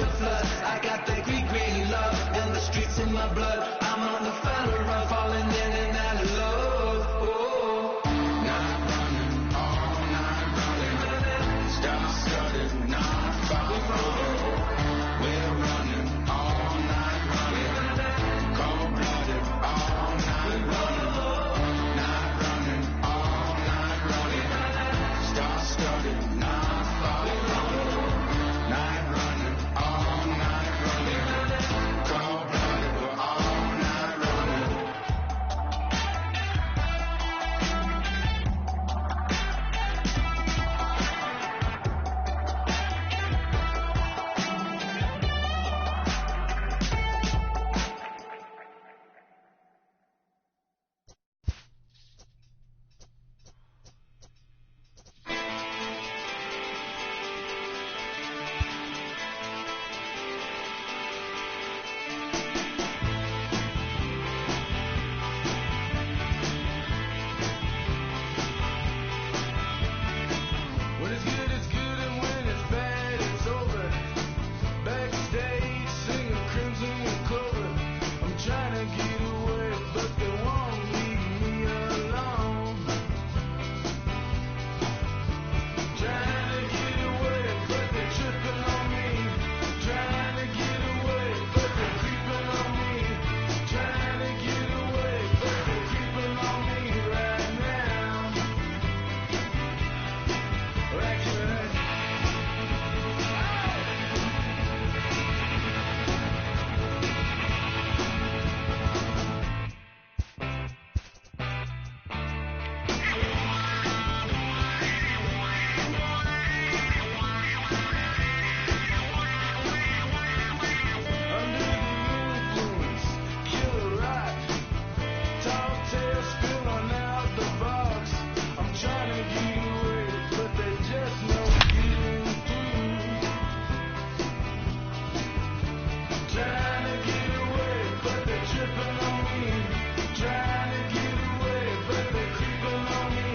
a flood. I got the Greek green love and the streets in my blood. I'm on the final run, falling in and out of love. Oh. Night running, all night running. Stop started, not following. We're running all night running. Cold-blooded, all night running. Night running, all night running. Stop started, not following. Night running, all night running. Cold-blooded, we're all night running. When it's good, it's good, and when it's bad, it's over. Backstage, singing Crimson and Clover. I'm trying to get away, but they won't leave me alone. Trying to get away, but they're tripping on me. Trying to get away, but they're creeping on me. Trying to get away, but they're creeping on me right now. Right tonight. Under the influence, killer rock. Tall tales spilling out the box. I'm trying to get away, but they just no getting through. Trying to get away, but they're tripping on me. Trying to get away, but they're creeping on me.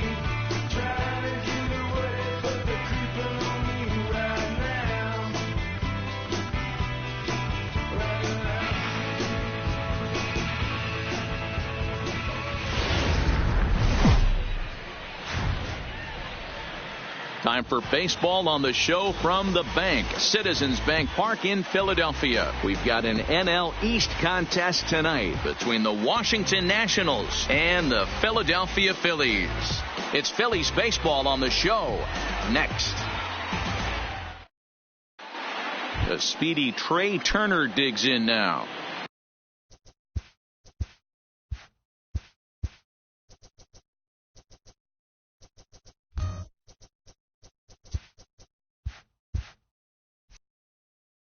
Trying to get away, but they're creeping on me right now. Right now. Time for baseball on the show from the bank. Citizens Bank Park in Philadelphia. We've got an NL East contest tonight between the Washington Nationals and the Philadelphia Phillies. It's Phillies baseball on the show next. The speedy Trey Turner digs in now.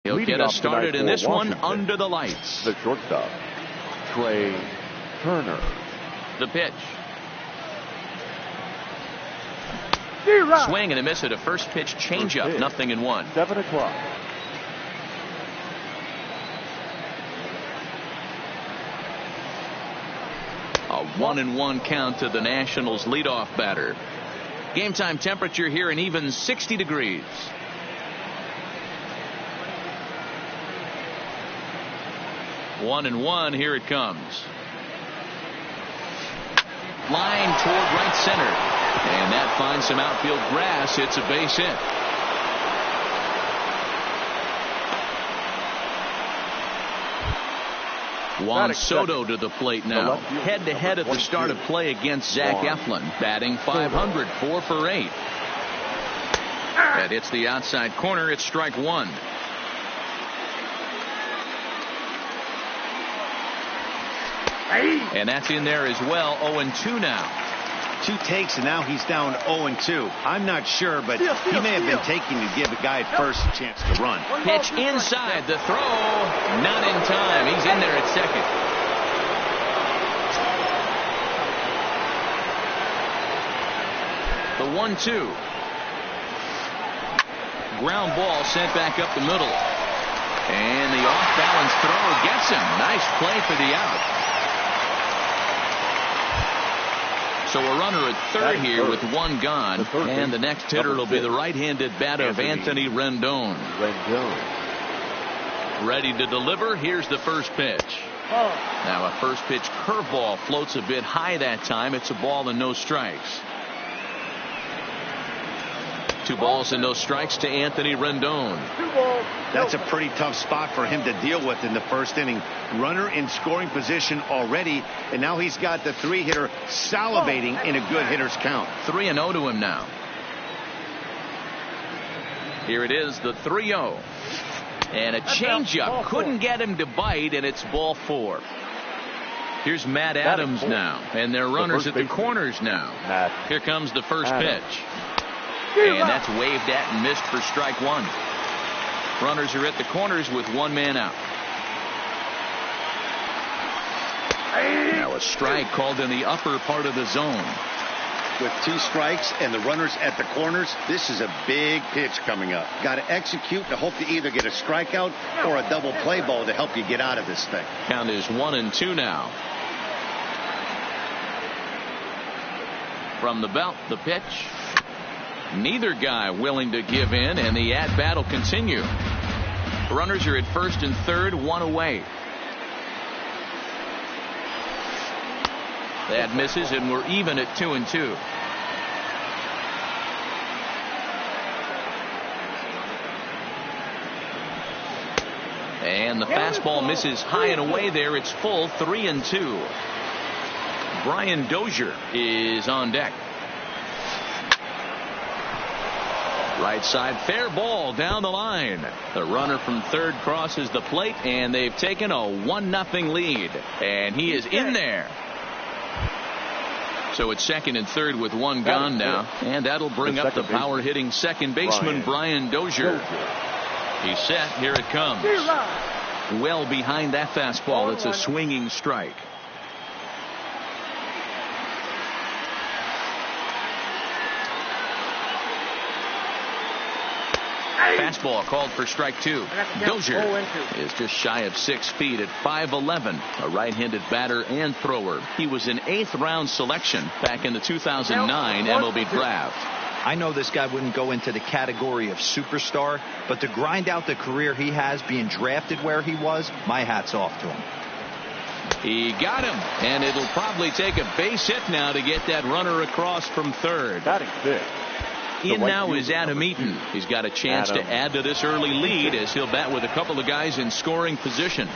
He'll Leading get us off tonight started in for this one Washington, under the lights. the shortstop, Trey Turner. The pitch. Swing and a miss at a first pitch changeup. pitch. 0-1. 7 o'clock. A 1-1 count to the Nationals leadoff batter. Game time temperature here an even 60 degrees. One and one, here it comes. Line toward right center. And that finds some outfield grass. It's a base hit. Juan Soto to the plate now. Head-to-head at the start of play against Zach Eflin. Batting .500, 4 for 8. That hits the outside corner. It's strike one. And that's in there as well. 0-2 now. 2 takes, and now he's down 0-2. I'm not sure, but he may have been taking to give a guy at first a chance to run. Pitch inside. The throw not in time. He's in there at second. The 1-2. Ground ball sent back up the middle. And the off-balance throw gets him. Nice play for the out. So a runner at third here with one gone. And the next hitter will be the right-handed bat of Anthony Rendon. Ready to deliver. Here's the first pitch. Now a first pitch curveball floats a bit high that time. It's a ball and no strikes. 2 balls and no strikes to Anthony Rendon. That's a pretty tough spot for him to deal with in the first inning. Runner in scoring position already, and now he's got the 3-hitter salivating in a good hitter's count. 3-0 to him now. Here it is, the 3-0. And a changeup couldn't get him to bite, and it's ball 4. Here's Matt Adams now, and their runners at the corners now. Here comes the first pitch. And that's waved at and missed for strike 1. Runners are at the corners with 1 man out. Now a strike called in the upper part of the zone. With 2 strikes and the runners at the corners, this is a big pitch coming up. Got to execute to hope to either get a strikeout or a double play ball to help you get out of this thing. Count is 1-2 now. From the belt, the pitch. Neither guy willing to give in, and the at-bat will continue. Runners are at first and third, 1 away. That misses, and we're even at 2-2. And the fastball misses high and away there. It's full, 3-2. Brian Dozier is on deck. Right side, fair ball down the line. The runner from third crosses the plate, and they've taken a 1-0 lead. And he is in there. So it's second and third with 1 gone now. And that'll bring up the power hitting second baseman, Brian Dozier. He's set. Here it comes. Well behind that fastball. It's a swinging strike. Fastball called for strike 2. Dozier is just shy of 6 feet at 5'11", a right-handed batter and thrower. He was an 8th round selection back in the 2009 MLB draft. I know this guy wouldn't go into the category of superstar, but to grind out the career he has being drafted where he was, my hat's off to him. He got him, and it'll probably take a base hit now to get that runner across from third. Batting fifth. In now is Adam Eaton. He's got a chance to add to this early lead as he'll bat with a couple of guys in scoring position.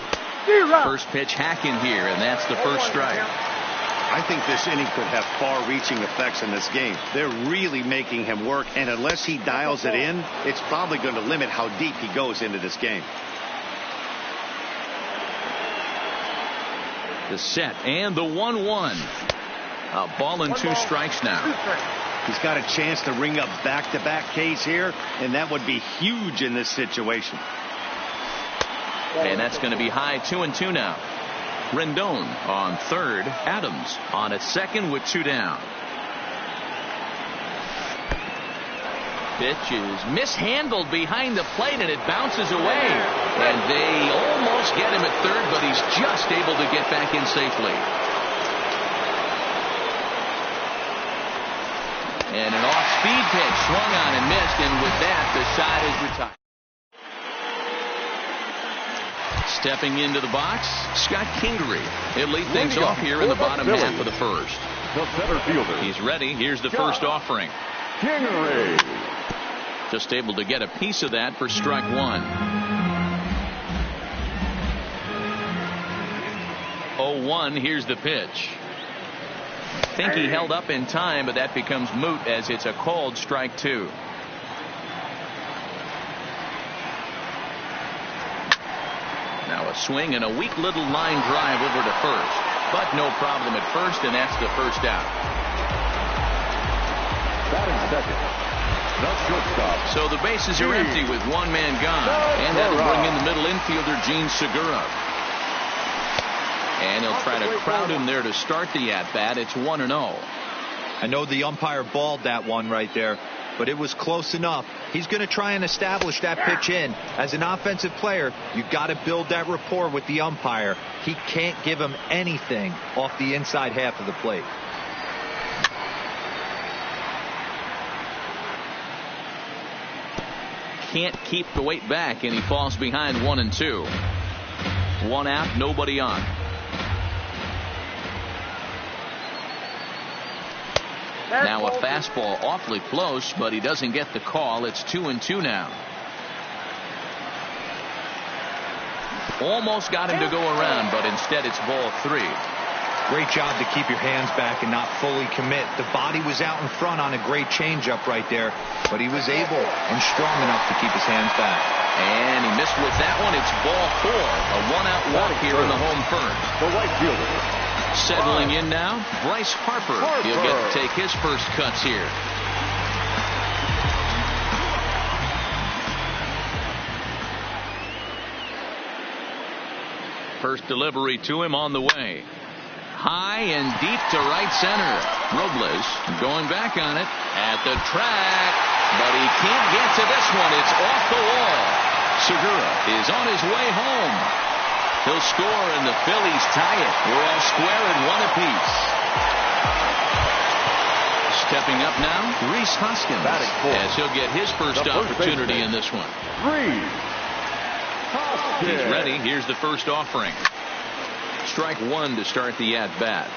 First pitch hack in here, and that's the first strike. I think this inning could have far-reaching effects in this game. They're really making him work, and unless he dials it in, it's probably going to limit how deep he goes into this game. The set and the 1-1. A ball and 2 strikes now. He's got a chance to ring up back-to-back Ks here, and that would be huge in this situation. And that's going to be high, 2-2 now. Rendon on third. Adams on at second with 2 down. Pitch is mishandled behind the plate, and it bounces away. And they almost get him at third, but he's just able to get back in safely. And an off-speed pitch swung on and missed, and with that, the side is retired. Stepping into the box, Scott Kingery. He'll lead things off here in the bottom half of the first. The center fielder. He's ready. Here's the first offering. Kingery. Just able to get a piece of that for strike 1. 0-1. Here's the pitch. I think he held up in time, but that becomes moot as it's a called strike 2. Now a swing and a weak little line drive over to first, but no problem at first, and that's the first out. Batting second. The shortstop. So the bases are empty with 1 man gone, and that'll bring in the middle infielder Gene Segura. And he'll try to crowd him there to start the at-bat. It's 1-0. I know the umpire balled that one right there, but it was close enough. He's going to try and establish that pitch in. As an offensive player, you got to build that rapport with the umpire. He can't give him anything off the inside half of the plate. can't keep the weight back, and he falls behind 1-2. 1 out, nobody on. Now a fastball awfully close, but he doesn't get the call. It's 2-2 now. Almost got him to go around, but instead it's ball 3. Great job to keep your hands back and not fully commit. The body was out in front on a great changeup right there, but he was able and strong enough to keep his hands back. And he missed with that one. It's ball 4. A 1-out walk here in the home first. The right fielder. Settling in now, Bryce Harper. He'll get to take his first cuts here. First delivery to him on the way. High and deep to right center. Robles going back on it at the track, but he can't get to this one. It's off the wall. Segura is on his way home. He'll score and the Phillies tie it. We're all square at 1 apiece. Stepping up now, Rhys Hoskins, as he'll get his first opportunity in this one. He's ready. Here's the first offering. Strike 1 to start the at-bat.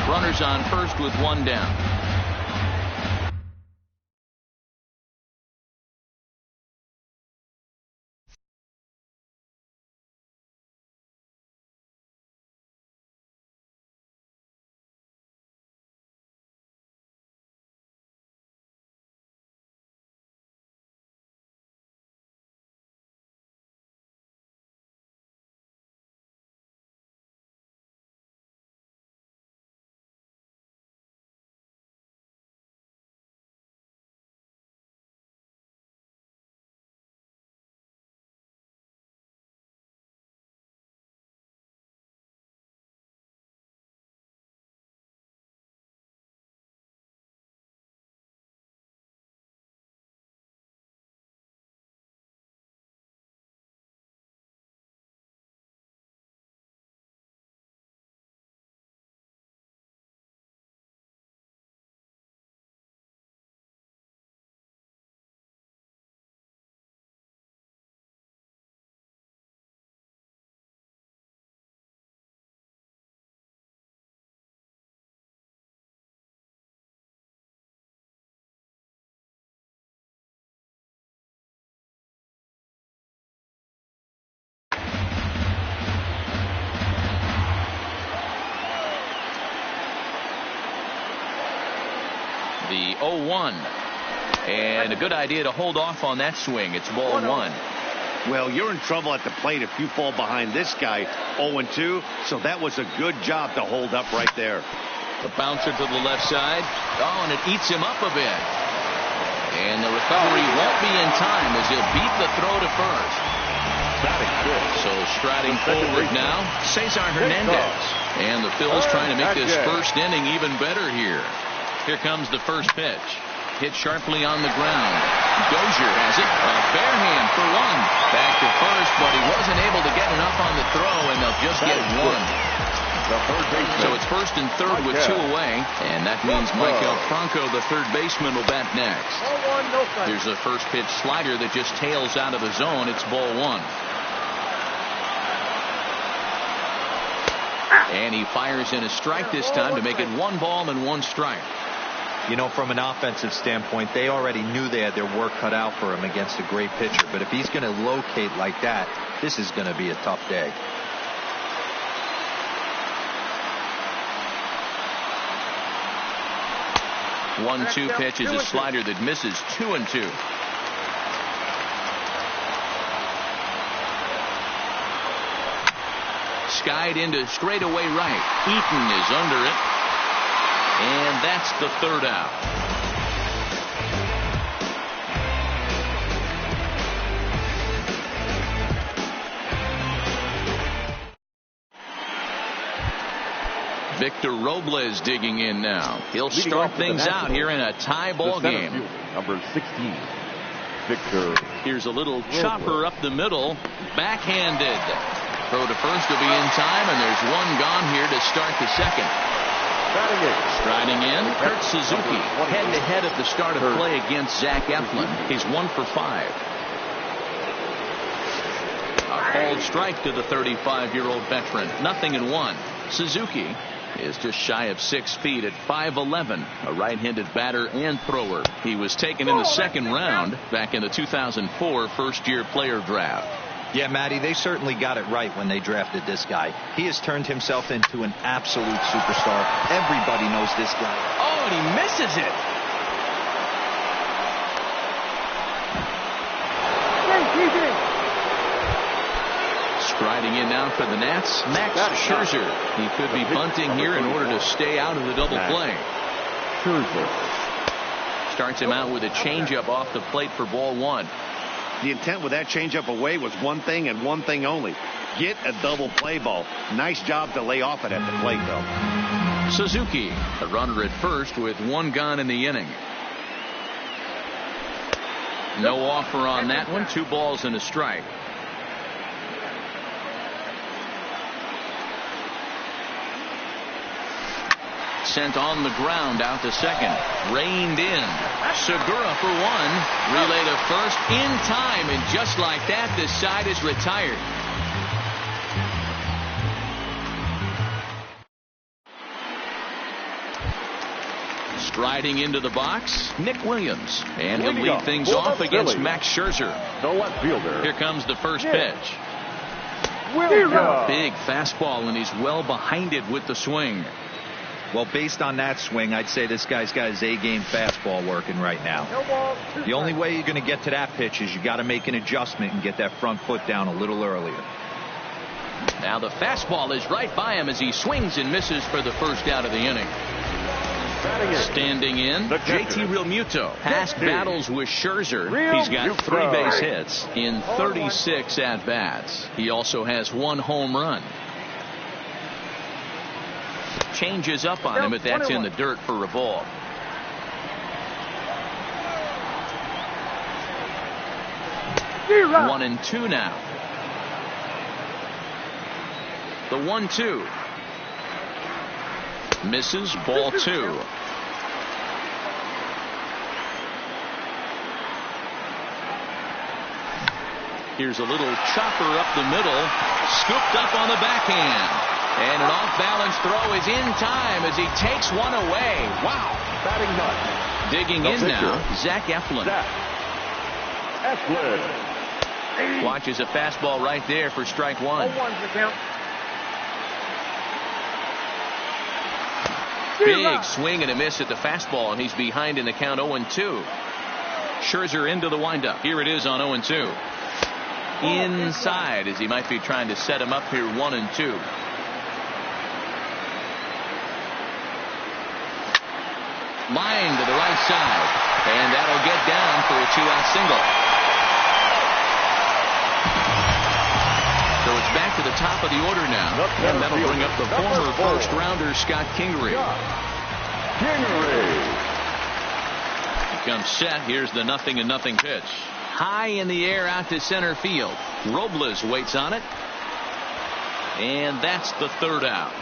Runners on first with 1 down. The 0-1. And a good idea to hold off on that swing. It's ball 1. Well, you're in trouble at the plate if you fall behind this guy 0-2, so that was a good job to hold up right there. The bouncer to the left side. Oh, and it eats him up a bit. And the recovery won't be in time as he'll beat the throw to first. So striding forward now, Cesar Hernandez. And the Phils trying to make this first inning even better here. Here comes the first pitch. Hit sharply on the ground. Dozier has it. A bare hand for one. Back to first, but he wasn't able to get enough on the throw, and they'll just get one. So it's first and third with two away, and that means Michael Franco, the third baseman, will bat next. Here's a first pitch slider that just tails out of the zone. It's ball one. And he fires in a strike this time to make it 1 ball and 1 strike. You know, from an offensive standpoint, they already knew they had their work cut out for him against a great pitcher. But if he's going to locate like that, this is going to be a tough day. One-two pitch is a slider that misses 2-2. Skied into straightaway right. Eaton is under it. And that's the third out. Victor Robles digging in now. He'll start things out here in a tie ball game. Number 16, Victor. Here's a little chopper up the middle. Backhanded. Throw to first will be in time, and there's one gone here to start the second. Striding in, Kurt Suzuki, head-to-head at the start of play against Zach Eflin. He's 1 for 5. A called strike to the 35-year-old veteran. 0-1. Suzuki is just shy of 6 feet at 5'11", a right-handed batter and thrower. He was taken in the second round back in the 2004 first-year player draft. Yeah, Matty, they certainly got it right when they drafted this guy. He has turned himself into an absolute superstar. Everybody knows this guy. Oh, and he misses it. Striding in now for the Nats, Max Scherzer. He could be bunting here in order to stay out of the double play. Starts him out with a changeup off the plate for ball one. The intent with that changeup away was one thing and one thing only. Get a double play ball. Nice job to lay off it at the plate, though. Suzuki, a runner at first with 1 gone in the inning. No offer on that one. 2 balls and a strike. Sent on the ground out to second. Reined in. Segura for 1. Relay to first in time, and just like that, this side is retired. Striding into the box, Nick Williams, and he'll lead things off against Max Scherzer. The left fielder. Here comes the first pitch. Big fastball, and he's well behind it with the swing. Well, based on that swing, I'd say this guy's got his A-game fastball working right now. The only way you're going to get to that pitch is you got to make an adjustment and get that front foot down a little earlier. Now the fastball is right by him as he swings and misses for the first out of the inning. Standing in, JT Realmuto. Past battles with Scherzer. He's got 3 base hits in 36 at-bats. He also has 1 home run. Changes up on him, but that's in the dirt for a ball. One and 2 now. The 1-2. Misses, ball 2. Here's a little chopper up the middle. Scooped up on the backhand. And an off-balance throw is in time as he takes one away. Wow. Batting ninth. Digging in now, Zach Eflin. Watches a fastball right there for strike 1. Big swing and a miss at the fastball, and he's behind in the count 0-2. Scherzer into the windup. Here it is on 0-2. inside as he might be trying to set him up here 1-2. Line to the right side, and that'll get down for a 2-out single. So it's back to the top of the order now, and that'll bring up the former first-rounder Scott Kingery. Becomes set. Here's the 0-0 pitch. High in the air out to center field. Robles waits on it, and that's the 3rd out.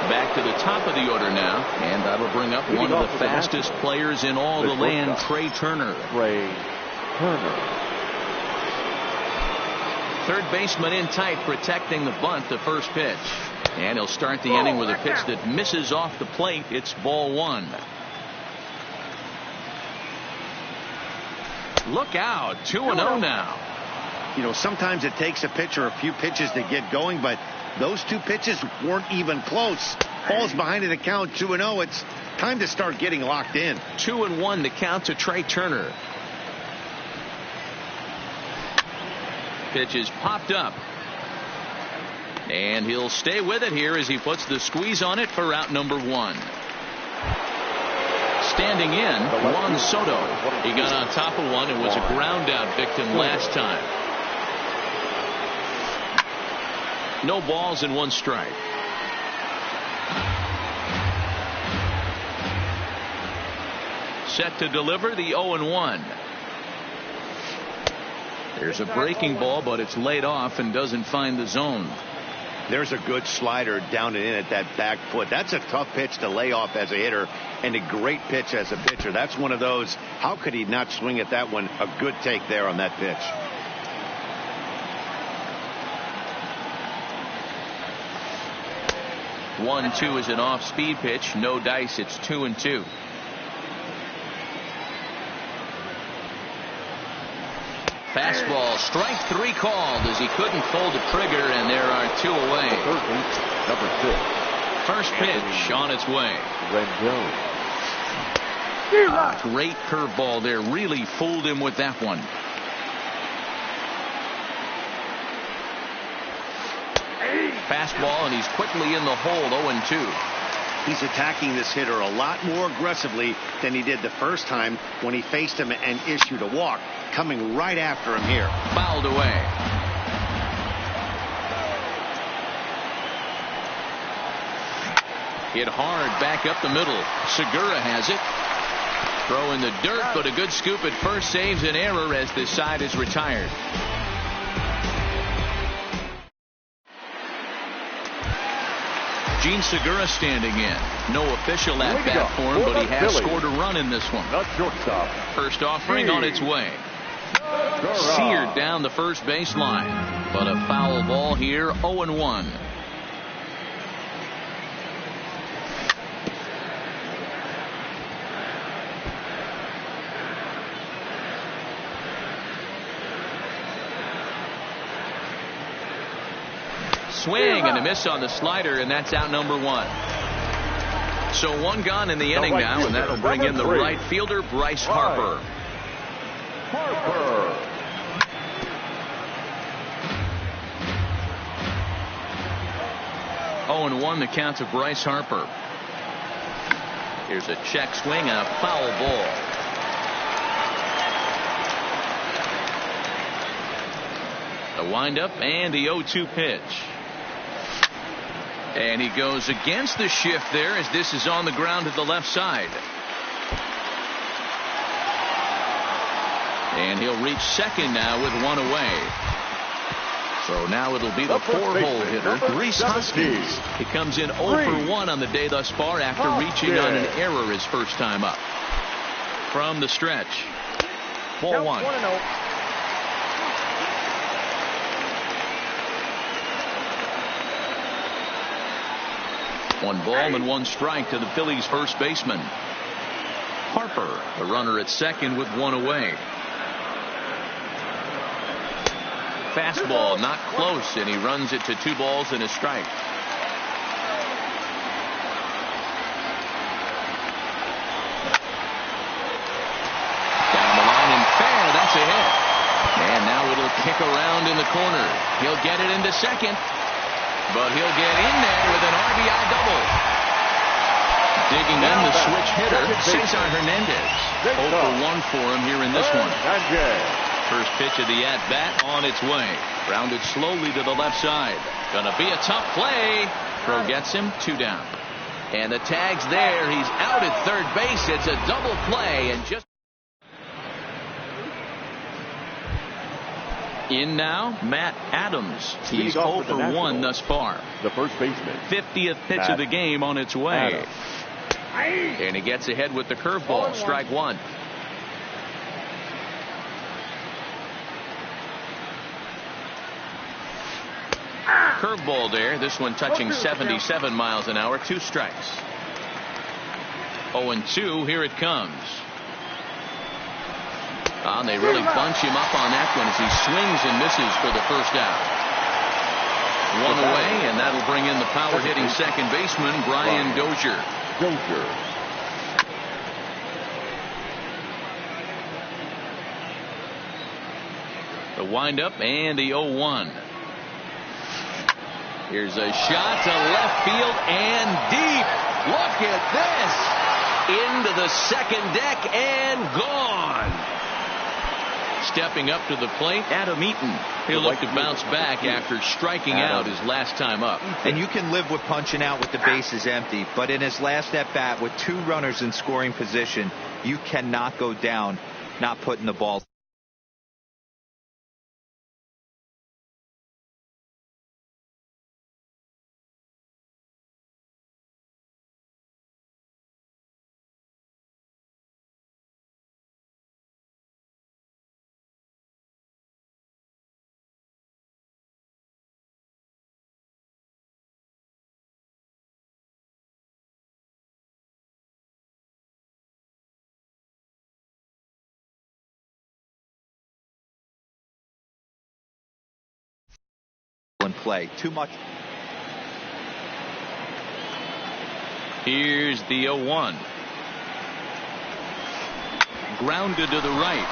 Back to the top of the order now, and that'll bring up one of the fastest players in all the land, Trey Turner. Third baseman in tight, protecting the bunt, the first pitch. And he'll start the inning with a pitch that misses off the plate. It's ball 1. Look out, 2-0 now. You know, sometimes it takes a pitcher a few pitches to get going, but those 2 pitches weren't even close. Falls behind in the count, 2-0. It's time to start getting locked in. 2-1 to count to Trey Turner. Pitch is popped up, and he'll stay with it here as he puts the squeeze on it for out number 1. Standing in, Juan Soto. He got on top of one and was a ground out victim last time. No balls and 1 strike. Set to deliver the 0-1. There's a breaking ball, but it's laid off and doesn't find the zone. There's a good slider down and in at that back foot. That's a tough pitch to lay off as a hitter, and a great pitch as a pitcher. That's one of those, how could he not swing at that one? A good take there on that pitch. One, 2 is an off-speed pitch. No dice. It's 2-2. Fastball, strike 3 called as he couldn't pull the trigger, and there are 2 away. Number 6. First pitch on its way. Rendon. Great curveball there. Really fooled him with that one. Fastball, and he's quickly in the hole. 0-2. He's attacking this hitter a lot more aggressively than he did the first time when he faced him and issued a walk. Coming right after him here. Fouled away. Hit hard back up the middle. Segura has it. Throw in the dirt, but a good scoop at first saves an error as this side is retired. Gene Segura standing in. No official at bat for him, but he has scored a run in this one. First offering on its way. Seared down the first baseline, but a foul ball here. 0-1. Swing and a miss on the slider, and that's out number 1. So 1 gone in the inning now, and that'll bring in the right fielder, Bryce Harper. 0-1 the count to Bryce Harper. Here's a check swing and a foul ball. The windup and the 0-2 pitch. And he goes against the shift there as this is on the ground to the left side. And he'll reach second now with 1 away. So now it'll be the 4-hole hitter, Rhys Hoskins. He comes in 0 for 1 on the day thus far after reaching on an error his first time up. From the stretch. Ball 1. 1-0. One ball and 1 strike to the Phillies first baseman. Harper, the runner at second with 1 away. Fastball not close, and he runs it to 2 balls and a strike. around in the corner. He'll get it into second. But he'll get in there with an RBI double. Digging in the switch hitter, Cesar Hernandez. 0 for 1 for him here in this one. First pitch of the at-bat on its way. Grounded slowly to the left side. Gonna be a tough play. Throw gets him, 2 down. And the tag's there. He's out at third base. It's a double play. And just in now, Matt Adams. He's 0 for 1 thus far. The first baseman. 50th pitch of the game on its way. And he gets ahead with the curveball. Strike 1. Curveball there. This one touching 77 miles an hour. 2 strikes. 0-2. Here it comes. And they really bunch him up on that one as he swings and misses for the first out. 1 away, and that'll bring in the power-hitting second baseman, Brian Dozier. The windup and the 0-1. Here's a shot to left field and deep. Look at this. Into the second deck and gone. Stepping up to the plate, Adam Eaton. He'll look to bounce back after striking out his last time up. And you can live with punching out with the bases empty, but in his last at bat with 2 runners in scoring position, you cannot go down not putting the ball. Play too much. Here's the 0-1. Grounded to the right.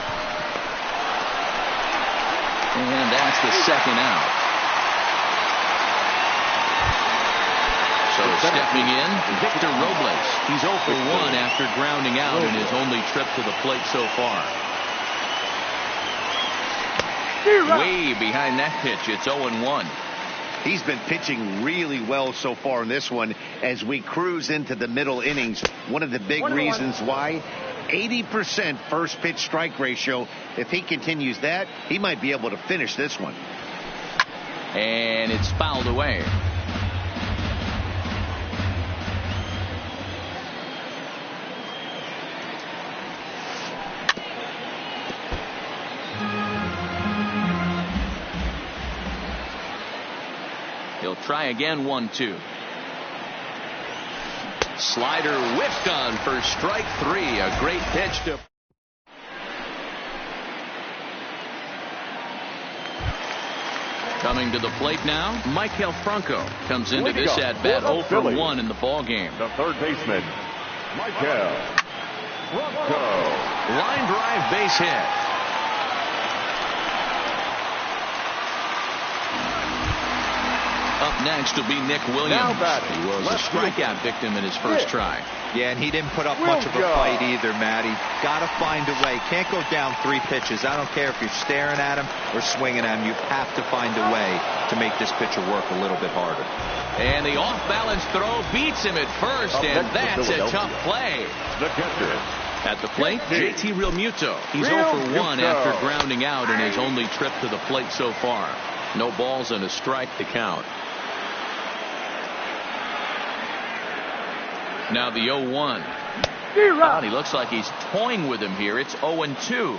And that's the second out. So stepping in, Victor Robles. He's 0 for 1 after grounding out in his only trip to the plate so far. Way behind that pitch. It's 0-1. He's been pitching really well so far in this one as we cruise into the middle innings. One of the big reasons why, 80% first pitch strike ratio. If he continues that, he might be able to finish this one. And it's fouled away. He'll try again. 1-2. Slider whiffed on for strike 3. A great pitch to. Coming to the plate now, Maikel Franco comes into this at bat 0 for 1 in the ball game. The third baseman, Maikel Franco. Line drive base hit. Up next will be Nick Williams. He was a strikeout victim in his first try. Yeah, and he didn't put up much of a fight either, Matty. Got to find a way. Can't go down 3 pitches. I don't care if you're staring at him or swinging at him. You have to find a way to make this pitcher work a little bit harder. And the off-balance throw beats him at first, and that's a tough play. The catcher. At the plate, JT Realmuto. He's 0 for 1 after grounding out in his only trip to the plate so far. No balls and a strike to count. Now the 0-1. Oh, he looks like he's toying with him here. It's 0-2.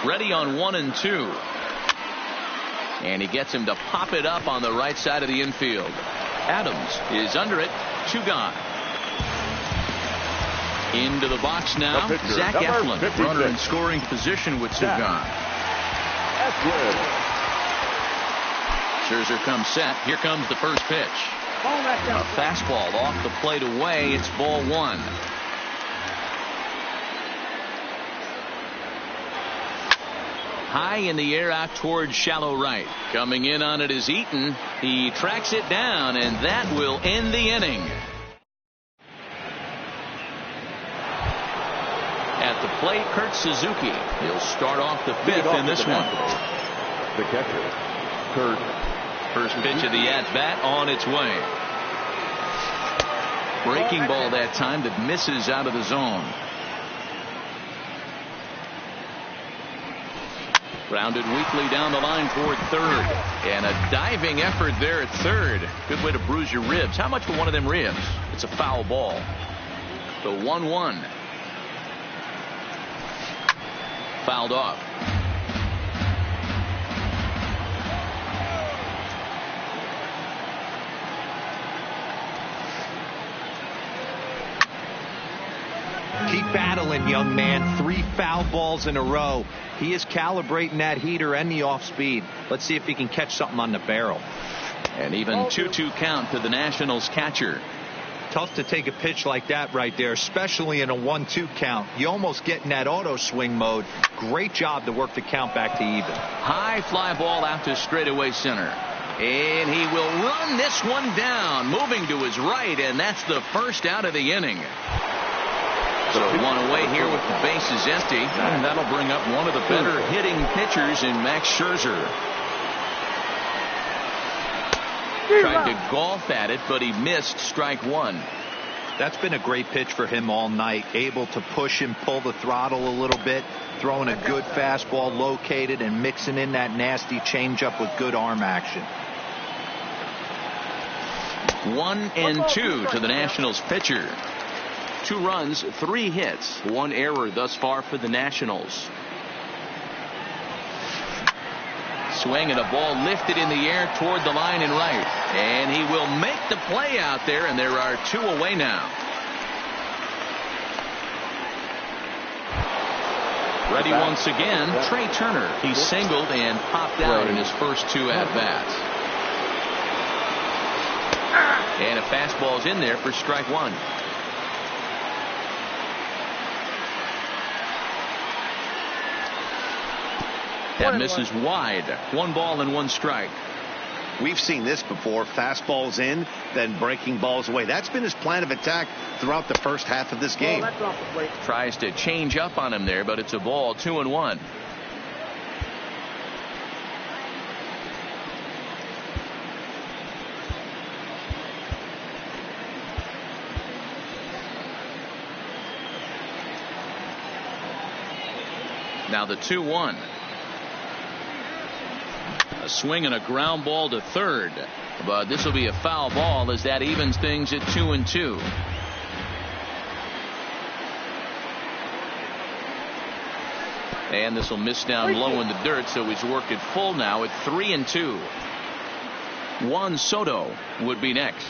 Ready on 1 and 2. And he gets him to pop it up on the right side of the infield. Adams is under it. 2 gone. Into the box now, The pitcher, Zach number Eflin, 56. runner in scoring position with two Zach gone. Eflin. Scherzer comes set. Here comes the first pitch. A fastball off the plate away. It's ball one. High in the air out towards shallow right. Coming in on it is Eaton. He tracks it down, and that will end the inning. At the plate, Kurt Suzuki. He'll start off the fifth in this one. The catcher, Kurt. First pitch of the at-bat on its way. Breaking ball that time that misses out of the zone. Grounded weakly down the line toward third. And a diving effort there at third. Good way to bruise your ribs. How much for one of them ribs? It's a foul ball. The 1-1. Fouled off. Keep battling, young man. 3 foul balls in a row. He is calibrating that heater and the off speed. Let's see if he can catch something on the barrel. And even 2-2 count to the Nationals catcher. Tough to take a pitch like that right there, especially in a 1-2 count. You almost get in that auto swing mode. Great job to work the count back to even. High fly ball out to straightaway center. And he will run this one down, moving to his right, and that's the first out of the inning. So one away here with the bases empty, and that'll bring up one of the better hitting pitchers in Max Scherzer. Tried to golf at it, but he missed strike one. That's been a great pitch for him all night. Able to push and pull the throttle a little bit, throwing a good fastball located and mixing in that nasty changeup with good arm action. 1-2 to the Nationals pitcher. 2 runs, 3 hits, 1 error thus far for the Nationals. Swing and a ball lifted in the air toward the line and right. And he will make the play out there, and there are 2 away now. Ready once again, Trey Turner. He singled and popped out in his first 2 at-bats. And a fastball's in there for strike one. That misses wide. 1 ball and 1 strike. We've seen this before. Fastballs in, then breaking balls away. That's been his plan of attack throughout the first half of this game. Tries to change up on him there, but it's a ball. 2-1. Now the 2-1. A swing and a ground ball to third, but this will be a foul ball as that evens things at 2-2. And this will miss down low in the dirt, so he's worked it full now at 3-2. Juan Soto would be next.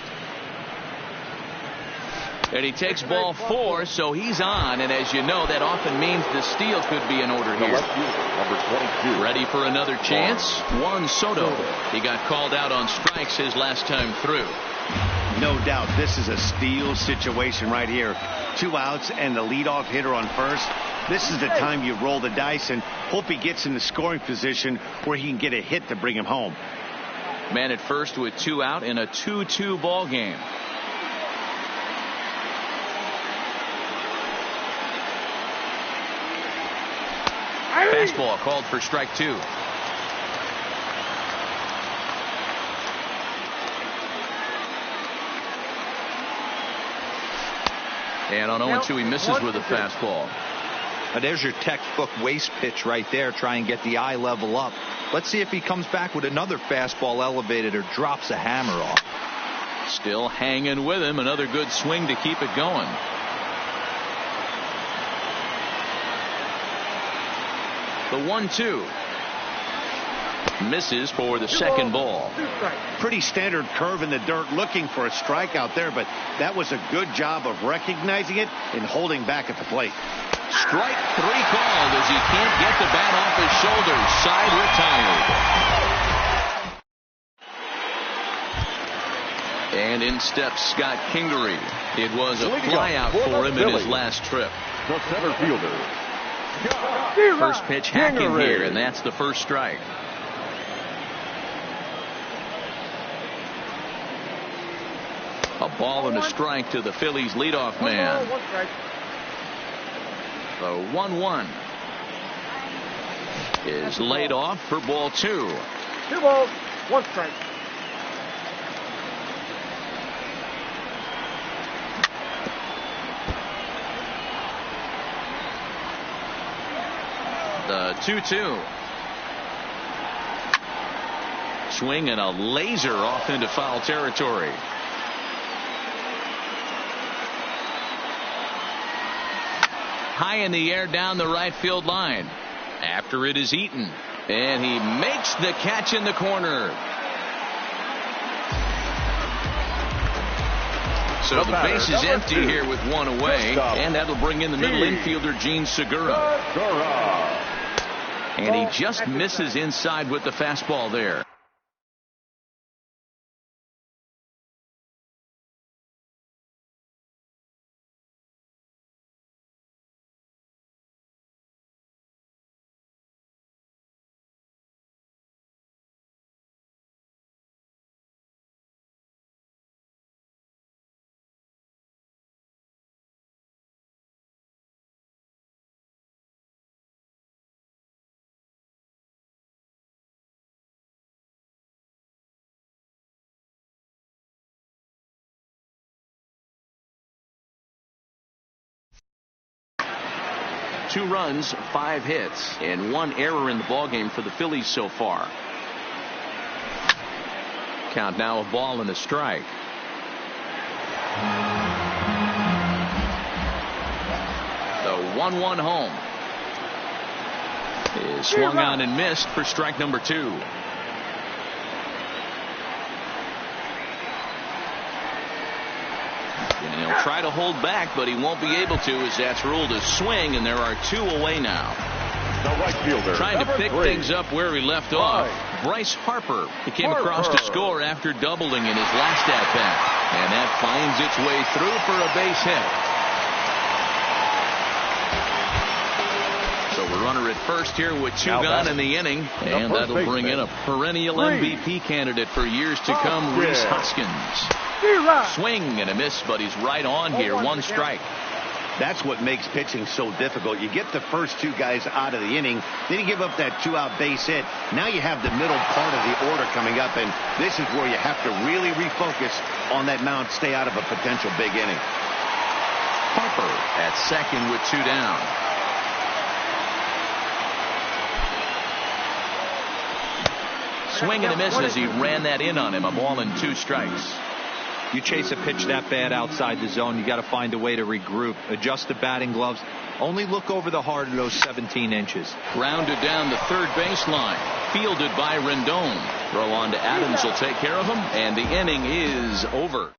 And he takes ball 4, so he's on, and as you know, that often means the steal could be in order here. Number 22. Ready for another chance? Juan Soto. He got called out on strikes his last time through. No doubt this is a steal situation right here. 2 outs and the leadoff hitter on first. This is the time you roll the dice and hope he gets in the scoring position where he can get a hit to bring him home. Man at first with 2 out in a 2-2 ball game. Fastball called for strike 2. And on 0-2 he misses with a fastball. Now there's your textbook waste pitch right there. Try and get the eye level up. Let's see if he comes back with another fastball elevated or drops a hammer off. Still hanging with him. Another good swing to keep it going. The 1-2. Misses for the second ball. Pretty standard curve in the dirt, looking for a strikeout there, but that was a good job of recognizing it and holding back at the plate. Strike 3 called as he can't get the bat off his shoulders. Side retired. And in steps Scott Kingery. It was a flyout for him in his last trip. The center fielder. First pitch hacking here, and that's the first strike. A ball and a strike to the Phillies leadoff man. The 1-1 is laid off for ball 2. 2 balls, 1 strike. The 2-2. Swing and a laser off into foul territory. High in the air down the right field line. After it is Eaton. And he makes the catch in the corner. So the base is empty here with 1 away. And that'll bring in the middle infielder, Gene Segura. And he just misses inside with the fastball there. Two runs, 5 hits, and 1 error in the ballgame for the Phillies so far. Count now a ball and a strike. The 1-1 home is swung on and missed for strike number 2. And he'll try to hold back, but he won't be able to, as that's ruled a swing, and there are 2 away now. The right fielder. Trying to pick things up where he left off. Bryce Harper. He came across to score after doubling in his last at-bat. And that finds its way through for a base hit. So a runner at first here with 2 gone in the inning. And that'll bring in a perennial MVP candidate for years to come, Rhys Hoskins. Swing and a miss, but he's right on here. 1 strike. That's what makes pitching so difficult. You get the first 2 guys out of the inning, then you give up that 2-out base hit. Now you have the middle part of the order coming up, and this is where you have to really refocus on that mound, stay out of a potential big inning. Harper at second with 2 down. Swing and a miss as he ran that in on him. A ball and 2 strikes. You chase a pitch that bad outside the zone, you got to find a way to regroup, adjust the batting gloves, only look over the heart of those 17 inches. Grounded down the third baseline, fielded by Rendon. Throw on to Adams will take care of him, and the inning is over.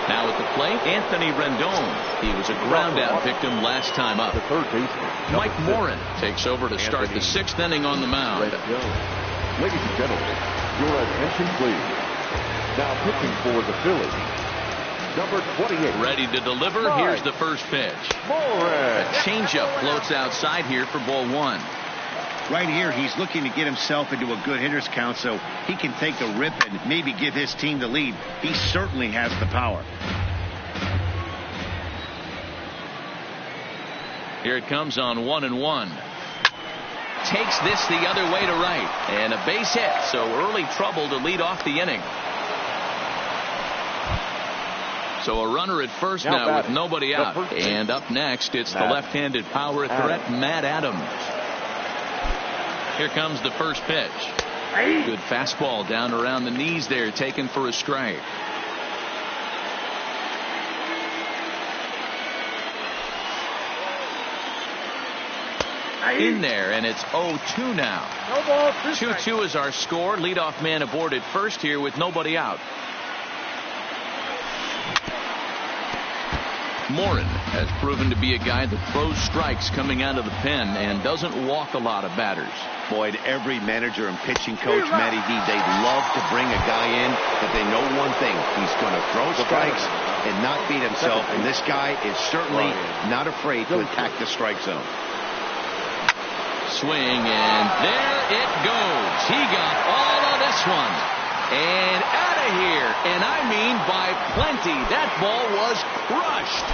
Now at the plate, Anthony Rendon. He was a ground-out victim last time up. The third baseman. Mike Morin takes over to start the 6th inning on the mound. Ladies and gentlemen, your attention please. Now pitching for the Phillies, number 28. Ready to deliver. Here's the first pitch. Morin. A changeup floats outside here for ball 1. Right here, he's looking to get himself into a good hitter's count so he can take a rip and maybe give his team the lead. He certainly has the power. Here it comes on 1-1. Takes this the other way to right, and a base hit, so early trouble to lead off the inning. So a runner at first now with nobody out. And up next, it's the left-handed power threat, Matt Adams. Here comes the first pitch. Good fastball down around the knees there, taken for a strike. in there, and it's 0-2 now. No ball, 2 strikes. 2-2 is our score. Leadoff man aboard at first here with nobody out. Morin has proven to be a guy that throws strikes coming out of the pen and doesn't walk a lot of batters. Boyd, every manager and pitching coach, Matty D, they'd love to bring a guy in, but they know one thing. He's going to throw strikes and not beat himself, and this guy is certainly not afraid to attack the strike zone. Swing, and there it goes. He got all of this one. And out of here. And I mean by plenty. That ball was crushed.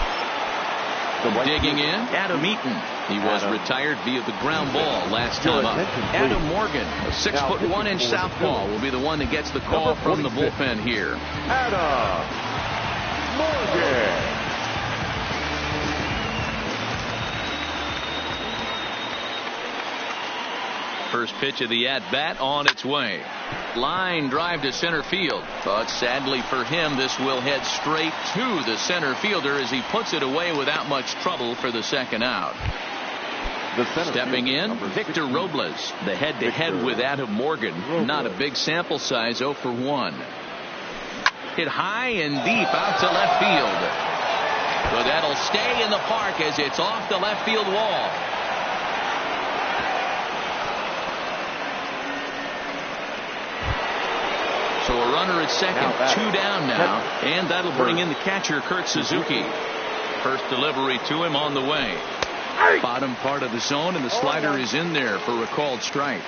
Digging in, Adam Eaton. He was retired via the ground ball last time up. Adam Morgan, a 6'1" southpaw, will be the one that gets the call from the bullpen here. Adam Morgan. First pitch of the at-bat on its way. Line drive to center field. But sadly for him, this will head straight to the center fielder as he puts it away without much trouble for the second out. Stepping in, Victor Robles. The head-to-head with Adam Morgan. Not a big sample size, 0 for 1. Hit high and deep out to left field. But that'll stay in the park as it's off the left field wall. So a runner at second, 2 down now, and that'll bring in the catcher, Kurt Suzuki. First delivery to him on the way. Bottom part of the zone, and the slider is in there for a called strike.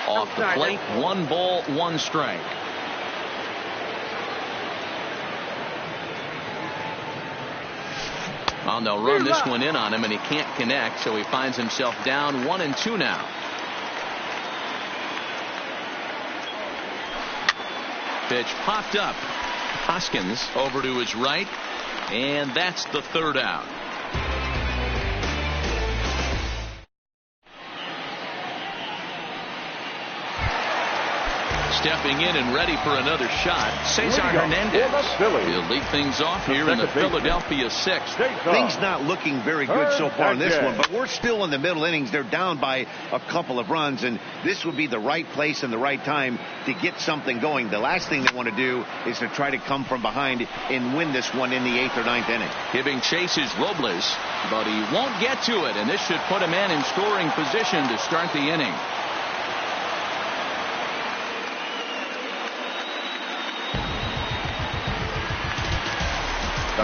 Off the plate, 1 ball, 1 strike. Well, they'll run this one in on him, and he can't connect, so he finds himself down 1-2 now. Pitch popped up. Hoskins over to his right, and that's the 3rd out. Stepping in and ready for another shot, Cesar Hernandez. He'll lead things off here in the Philadelphia 6th. Things not looking very good so far in this one, but we're still in the middle innings. They're down by a couple of runs, and this would be the right place and the right time to get something going. The last thing they want to do is to try to come from behind and win this one in the 8th or 9th inning. Giving chase is Robles, but he won't get to it, and this should put a man in scoring position to start the inning.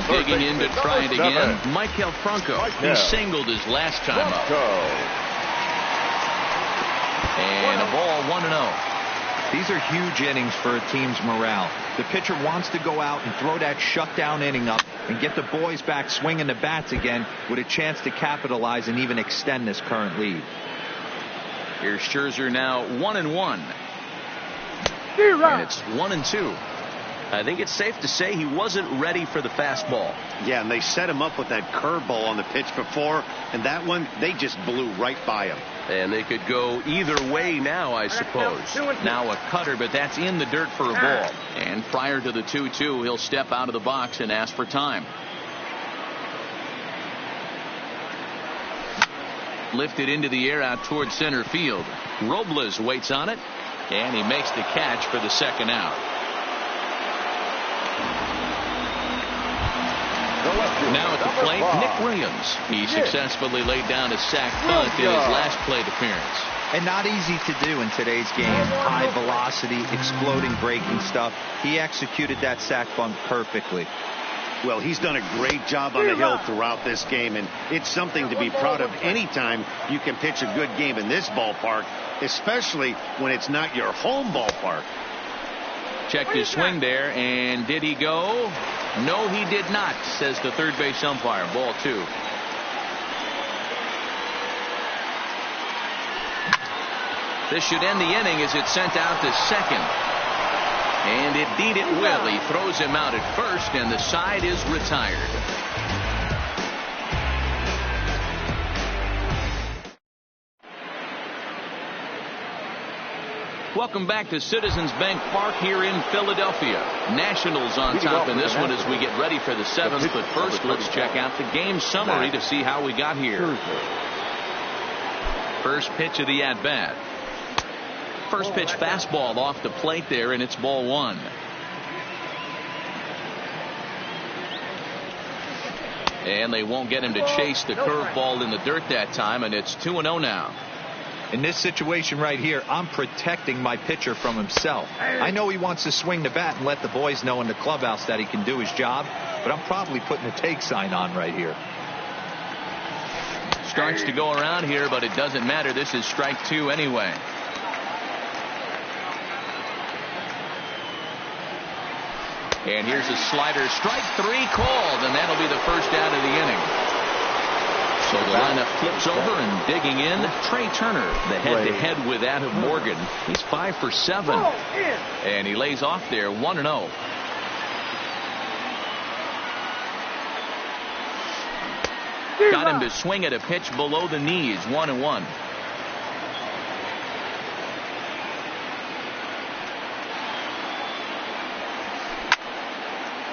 Digging in to try it again, Maikel Franco. He singled his last time up. And a ball, 1-0. These are huge innings for a team's morale. The pitcher wants to go out and throw that shutdown inning up and get the boys back swinging the bats again with a chance to capitalize and even extend this current lead. Here's Scherzer now 1-1. And it's 1-2. I think it's safe to say he wasn't ready for the fastball. Yeah, and they set him up with that curveball on the pitch before, and that one, they just blew right by him. And they could go either way now, I suppose. Now a cutter, but that's in the dirt for a ball. And prior to the 2-2, he'll step out of the box and ask for time. Lifted into the air out towards center field. Robles waits on it, and he makes the catch for the second out. Now at the plate, Nick Williams. He successfully laid down a sac bunt in his last plate appearance. And not easy to do in today's game. High velocity, exploding, breaking stuff. He executed that sac bunt perfectly. Well, he's done a great job on the hill throughout this game, and it's something to be proud of anytime you can pitch a good game in this ballpark, especially when it's not your home ballpark. Checked his swing there, and did he go? No, he did not, says the third base umpire. Ball 2. This should end the inning as it's sent out to second. And indeed it will. He throws him out at first, and the side is retired. Welcome back to Citizens Bank Park here in Philadelphia. Nationals on top in this one as we get ready for the 7th. But first, let's check out the game summary to see how we got here. First pitch of the at-bat. First pitch fastball off the plate there, and it's ball 1. And they won't get him to chase the curveball in the dirt that time, and it's 2-0 now. In this situation right here, I'm protecting my pitcher from himself. I know he wants to swing the bat and let the boys know in the clubhouse that he can do his job, but I'm probably putting a take sign on right here. Starts to go around here, but it doesn't matter. This is strike 2 anyway. And here's a slider. Strike 3 called, and that'll be the first out of the inning. So the lineup flips over, and digging in, Trey Turner, the head-to-head with Adam Morgan. He's 5 for 7. And he lays off there 1-0. Got him to swing at a pitch below the knees. 1-1.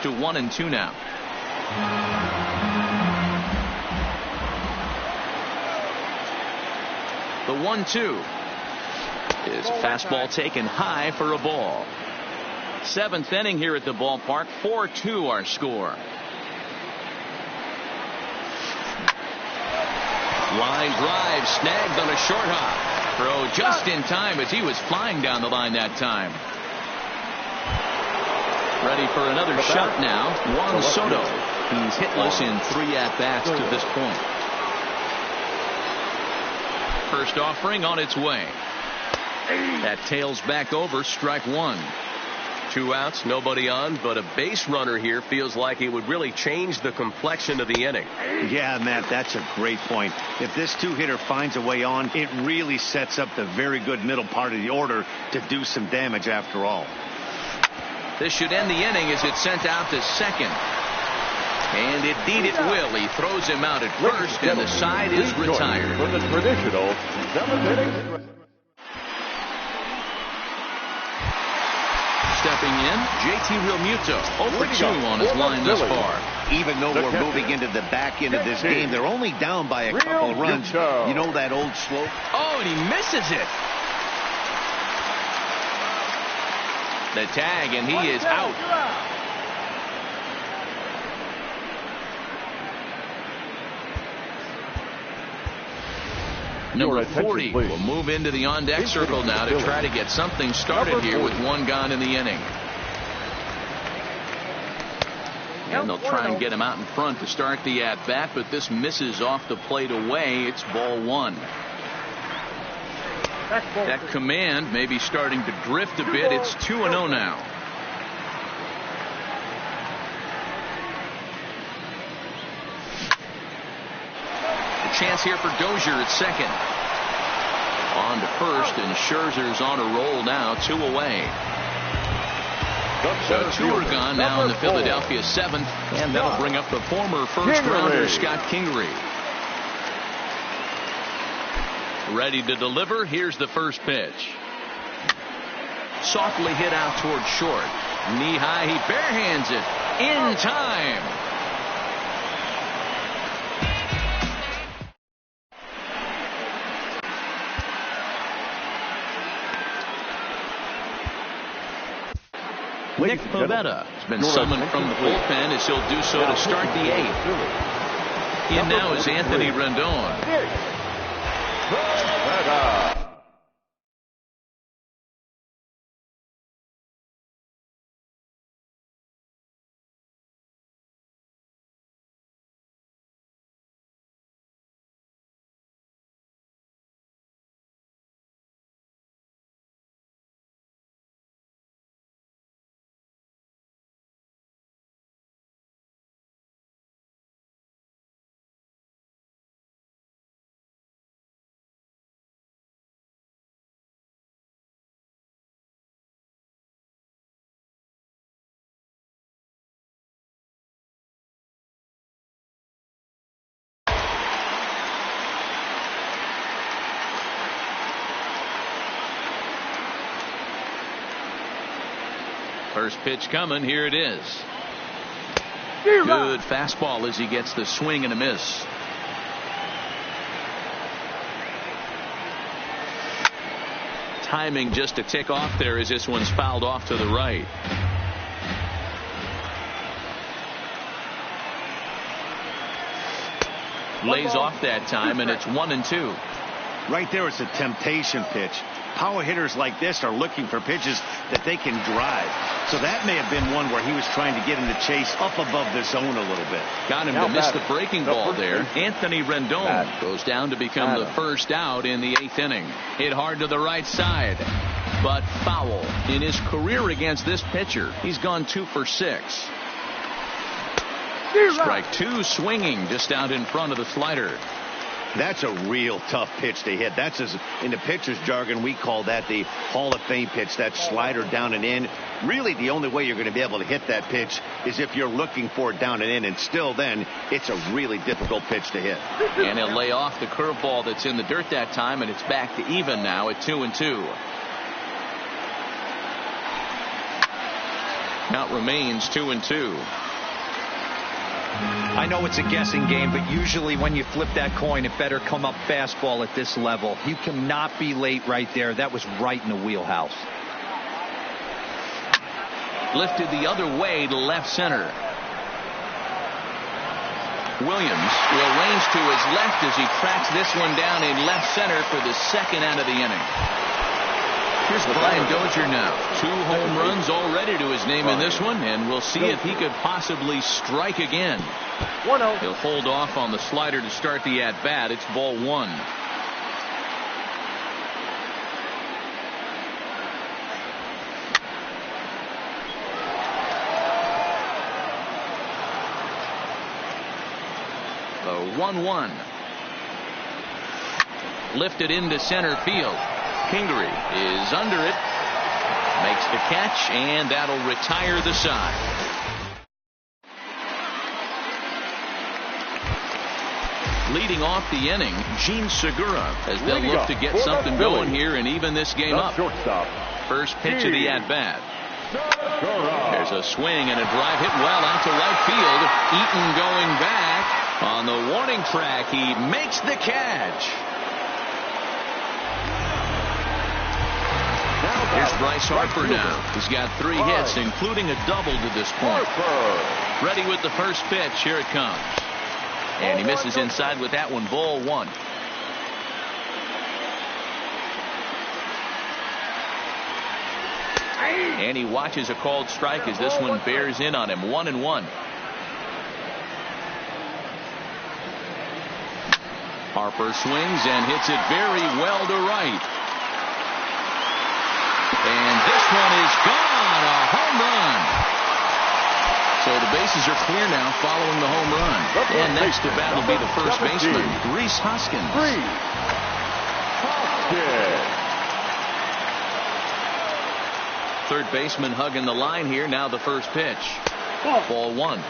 To 1-2 now. The 1-2 is fastball taken high for a ball. 7th inning here at the ballpark. 4-2 our score. Line drive snagged on a short hop. Throw just in time as he was flying down the line that time. Ready for another shot now. Juan Soto. He's hitless in 3 at-bats to this point. First offering on its way. That tails back over strike 1. 2 outs, nobody on, but a base runner here feels like it would really change the complexion of the inning. Yeah, Matt, that's a great point. If this 2-hitter finds a way on, it really sets up the very good middle part of the order to do some damage after all. This should end the inning as it's sent out to second. And indeed it will. He throws him out at first, and the side is retired. For the traditional 7th inning. Stepping in, JT Realmuto, 0 for 2 on his line thus far. Even though we're moving into the back end of this game, they're only down by a couple of runs. You know that old slope? Oh, and he misses it. The tag, and he is out. Number 40 will move into the on-deck circle now to try to get something started here with 1 gone in the inning. And they'll try and get him out in front to start the at-bat, but this misses off the plate away. It's ball 1. That command may be starting to drift a bit. It's 2-0 now. Chance here for Dozier at second. On to first, and Scherzer's on a roll now. 2 away. So 2 are gone now in the Philadelphia 7th, and that'll bring up the former first-rounder Scott Kingery. Ready to deliver. Here's the first pitch. Softly hit out toward short. Knee high, he barehands it in time. Nick Pivetta has been summoned from the bullpen as he'll do so to start the 8th. In now is Anthony Rendon. First pitch coming. Here it is. Good fastball as he gets the swing and a miss. Timing just a tick off there as this one's fouled off to the right. Lays off that time, and it's 1-2. Right there, it's a temptation pitch. Power hitters like this are looking for pitches that they can drive. So that may have been one where he was trying to get him to chase up above the zone a little bit. Got him to miss the breaking ball there. Anthony Rendon goes down to become the first out in the 8th inning. Hit hard to the right side, but foul. In his career against this pitcher, he's gone 2 for 6. Strike 2 swinging just out in front of the slider. That's a real tough pitch to hit. That's in the pitcher's jargon, we call that the Hall of Fame pitch. That slider down and in. Really, the only way you're going to be able to hit that pitch is if you're looking for it down and in. And still then, it's a really difficult pitch to hit. And he'll lay off the curveball that's in the dirt that time, and it's back to even now at 2-2. Count remains 2-2. I know it's a guessing game, but usually when you flip that coin, it better come up fastball at this level. You cannot be late right there. That was right in the wheelhouse. Lifted the other way to left center. Williams will range to his left as he tracks this one down in left center for the second out of the inning. Here's Brian Dozier now. 2 home runs already to his name in this one, and we'll see if he could possibly strike again. 1-0. He'll hold off on the slider to start the at-bat. It's ball 1. The 1-1. Lifted into center field. Kingery is under it, makes the catch, and that'll retire the side. Leading off the inning, Gene Segura, as they'll look to get something going here and even this game up. First pitch of the at-bat. There's a swing and a drive hit well out to right field. Eaton going back on the warning track. He makes the catch. Here's Bryce Harper now. He's got 3 hits, including a double to this point. Ready with the first pitch. Here it comes. And he misses inside with that one. Ball 1. And he watches a called strike as this one bears in on him. 1-1. Harper swings and hits it very well to right. And this one is gone. A home run. So the bases are clear now following the home run. And next to bat will be the first baseman, Rhys Hoskins. Third baseman hugging the line here. Now the first pitch. Ball 1.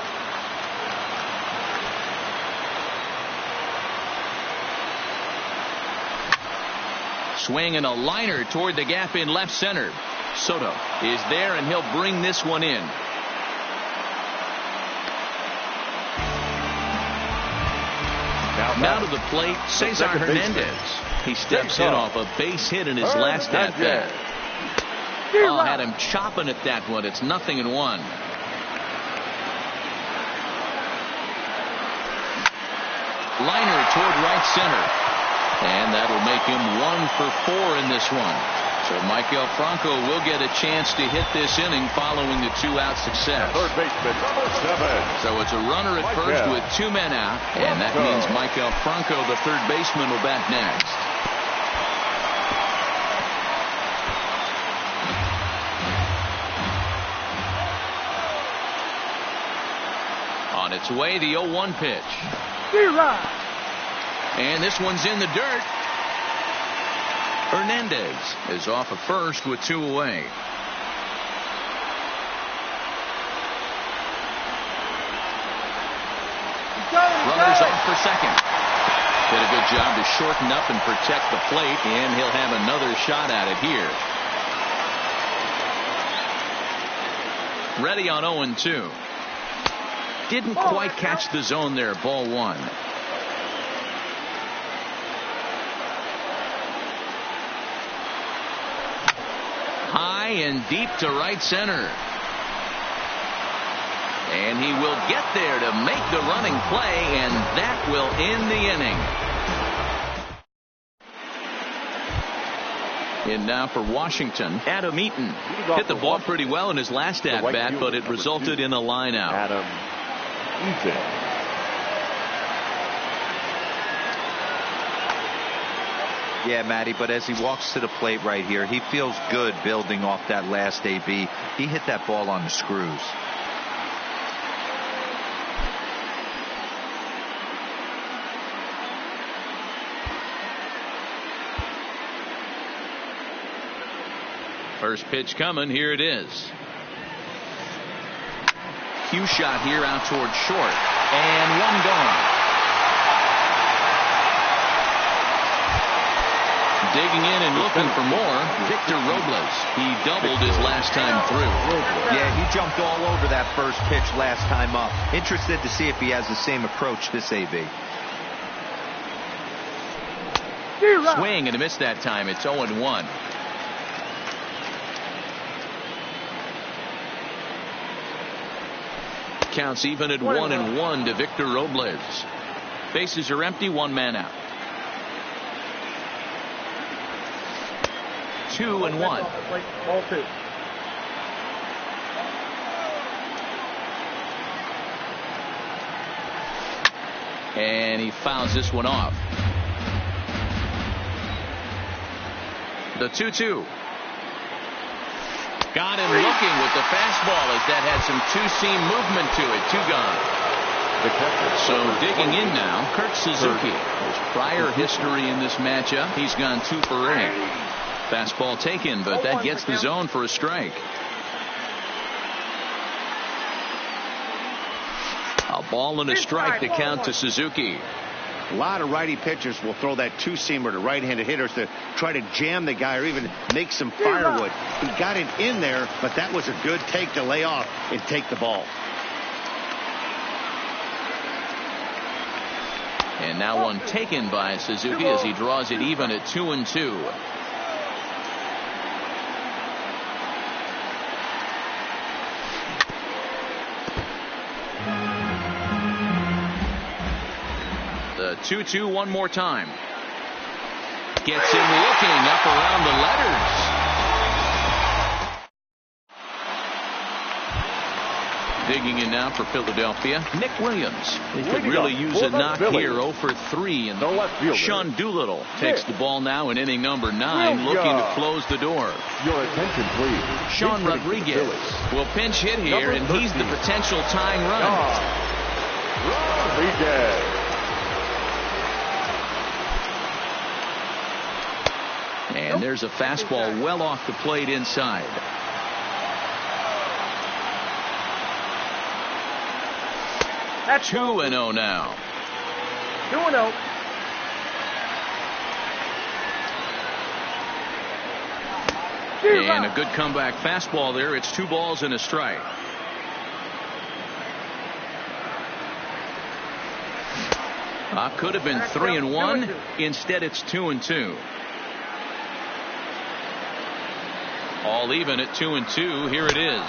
Swing and a liner toward the gap in left center. Soto is there, and he'll bring this one in. Now to the plate, Cesar Hernandez. He steps in off a base hit in his last at-bat. Oh, had him chopping at that one. It's 0-1. Liner toward right center. And that'll make him 1 for 4 in this one. So Maikel Franco will get a chance to hit this inning following the 2-out success. Third baseman, number 7. So it's a runner at first with 2 men out. And that means Maikel Franco, the third baseman, will bat next. On its way, the 0-1 pitch. And this one's in the dirt. Hernandez is off at first with 2 away. Runners off for second. Did a good job to shorten up and protect the plate, and he'll have another shot at it here. Ready on 0-2. Didn't quite catch the zone there. Ball 1. High and deep to right center. And he will get there to make the running play, and that will end the inning. And now for Washington, Adam Eaton. Hit the ball pretty well in his last at-bat, but it resulted in a line out. Adam Eaton. Yeah, Matty, but as he walks to the plate right here, he feels good building off that last AB. He hit that ball on the screws. First pitch coming. Here it is. Cue shot here out towards short. And one gone. Digging in and looking for more, Victor Robles. He doubled his last time through. Yeah, he jumped all over that first pitch last time up. Interested to see if he has the same approach this AB. Swing and a miss that time. It's 0-1. Counts even at 1-1 to Victor Robles. Bases are empty. One man out. 2-1. Ball 2. And he fouls this one off. The 2-2. Got him looking with the fastball as that had some two-seam movement to it. 2 gone. So digging in now, Kurt Suzuki. His prior history in this matchup, he's gone 2 for 8. Fastball taken, but that gets the zone for a strike. A ball and a strike to count to Suzuki. A lot of righty pitchers will throw that two-seamer to right-handed hitters to try to jam the guy or even make some firewood. He got it in there, but that was a good take to lay off and take the ball. And now one taken by Suzuki as he draws it even at 2-2. The 2-2 one more time. Gets him looking up around the letters. Digging in now for Philadelphia, Nick Williams. He could really use a knock here. 0 for 3. And Sean Doolittle takes the ball now in inning number 9, looking to close the door. Your attention, please. Sean Rodriguez will pinch hit here, and he's the potential tying run. Rodriguez. And there's a fastball well off the plate inside. That's 2-0 now. 2-0. And a good comeback fastball there. It's 2 balls and a strike. Could have been 3-1. Instead, it's 2-2. All even at 2-2. Here it is.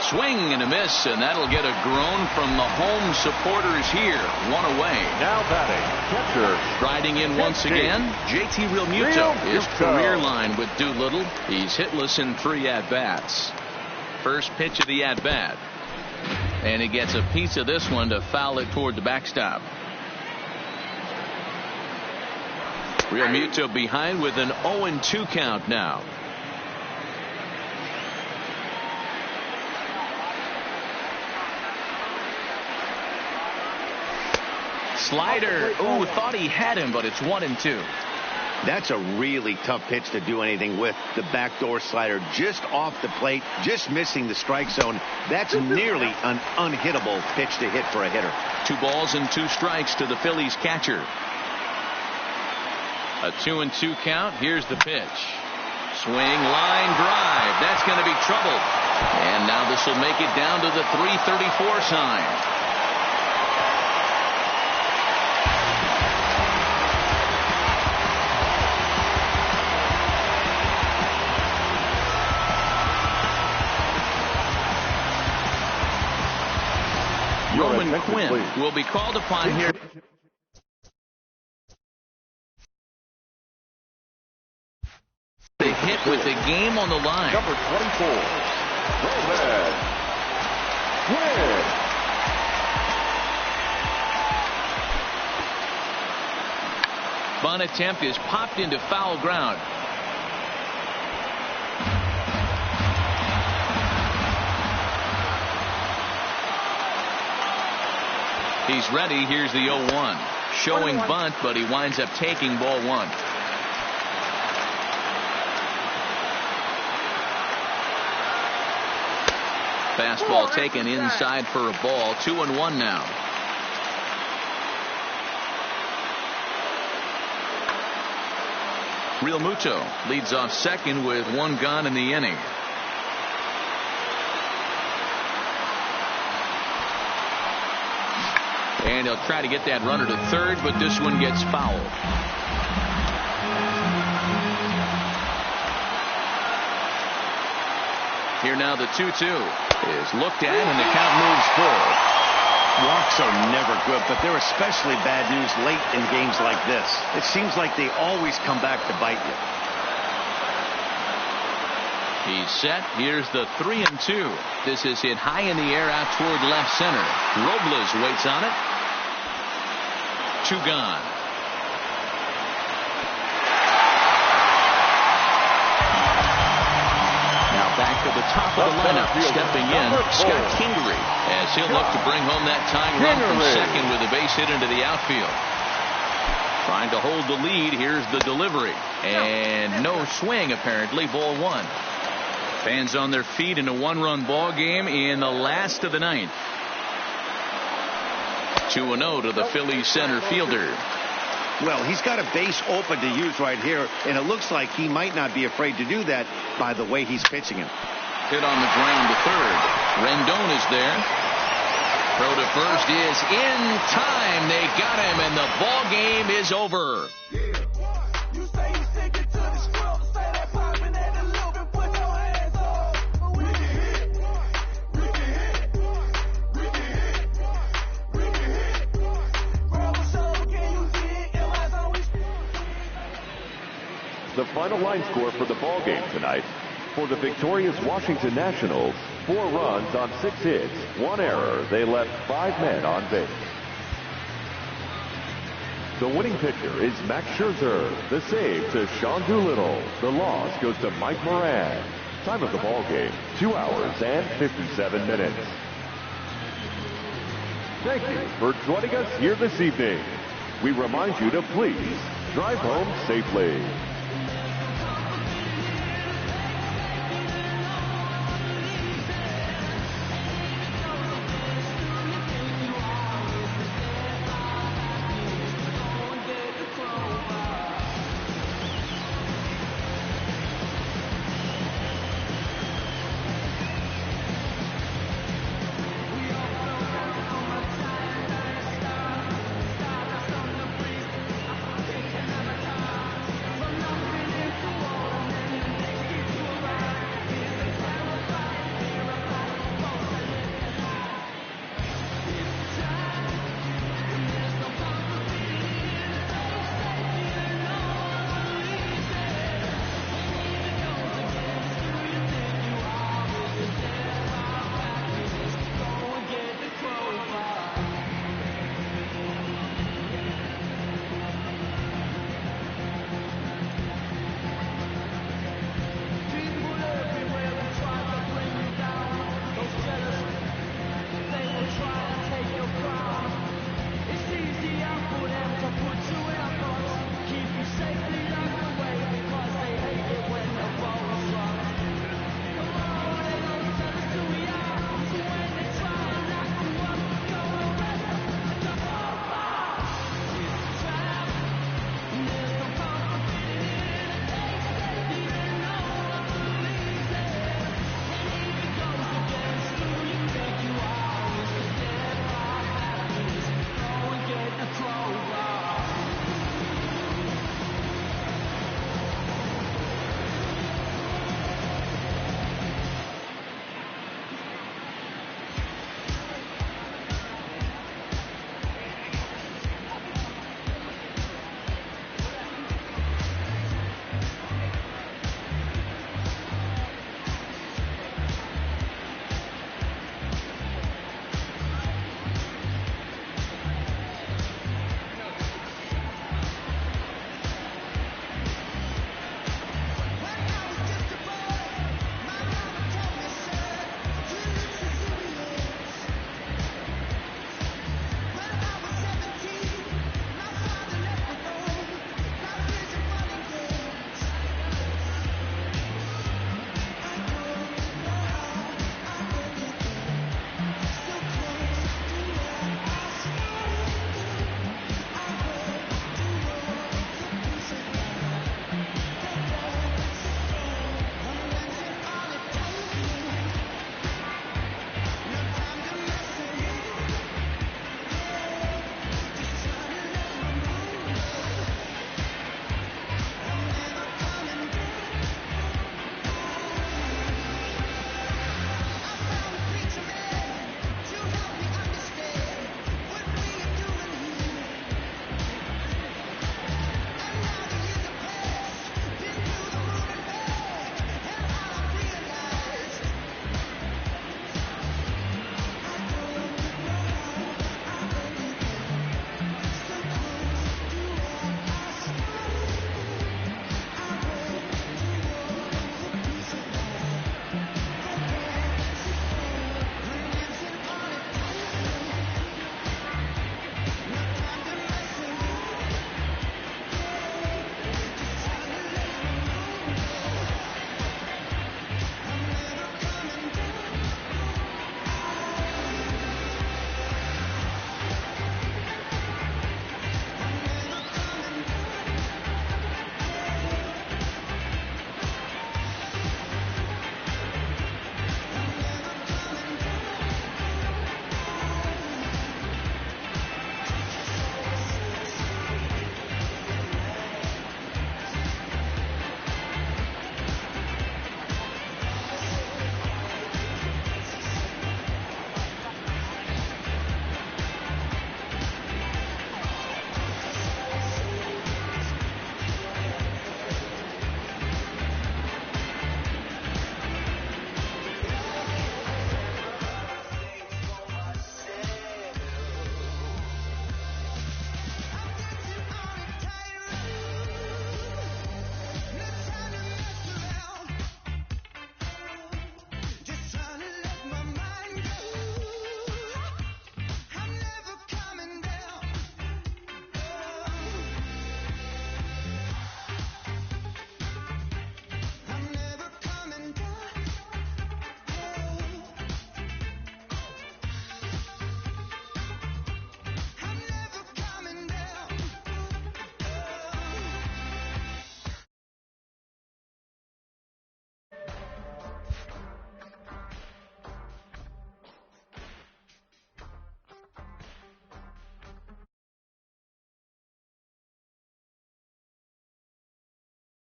Swing and a miss, and that'll get a groan from the home supporters here. 1 away. Now batting, catcher. Striding in once again, JT Realmuto. His career line with Doolittle. He's hitless in 3 at-bats. First pitch of the at-bat. And he gets a piece of this one to foul it toward the backstop. Realmuto behind with an 0-2 count now. Slider. Ooh, thought he had him, but it's 1-2. That's a really tough pitch to do anything with. The backdoor slider just off the plate, just missing the strike zone. That's nearly an unhittable pitch to hit for a hitter. 2 balls and 2 strikes to the Phillies catcher. A 2-2 count. Here's the pitch. Swing, line drive. That's going to be trouble. And now this will make it down to the 3:34 sign. Roman Quinn will be called upon here. They hit with the game on the line. Number 24, Roman Quinn. Bunt attempt is popped into foul ground. He's ready. Here's the 0-1. Showing bunt, but he winds up taking ball one. Fastball taken inside for a ball. 2-1 now. Real Muto leads off second with one gone in the inning. And he'll try to get that runner to third, but this one gets fouled. Here now the 2-2 is looked at, and the count moves forward. Walks are never good, but they're especially bad news late in games like this. It seems like they always come back to bite you. He's set. Here's the 3-2. This is hit high in the air out toward left center. Robles waits on it. 2 gone. Now back to the top of the lineup. Stepping in, Scott Kingery, as he'll look to bring home that tying run from second with a base hit into the outfield. Trying to hold the lead. Here's the delivery. And no swing, apparently. Ball one. Fans on their feet in a 1-run ball game in the last of the ninth. 2-0 to the Phillies center fielder. Well, he's got a base open to use right here, and it looks like he might not be afraid to do that by the way he's pitching him. Hit on the ground to third. Rendon is there. Throw to first is in time. They got him, and the ball game is over. The final line score for the ball game tonight. For the victorious Washington Nationals, 4 runs on 6 hits, 1 error. They left 5 men on base. The winning pitcher is Max Scherzer. The save to Sean Doolittle. The loss goes to Mike Moran. Time of the ball game, 2 hours and 57 minutes. Thank you for joining us here this evening. We remind you to please drive home safely.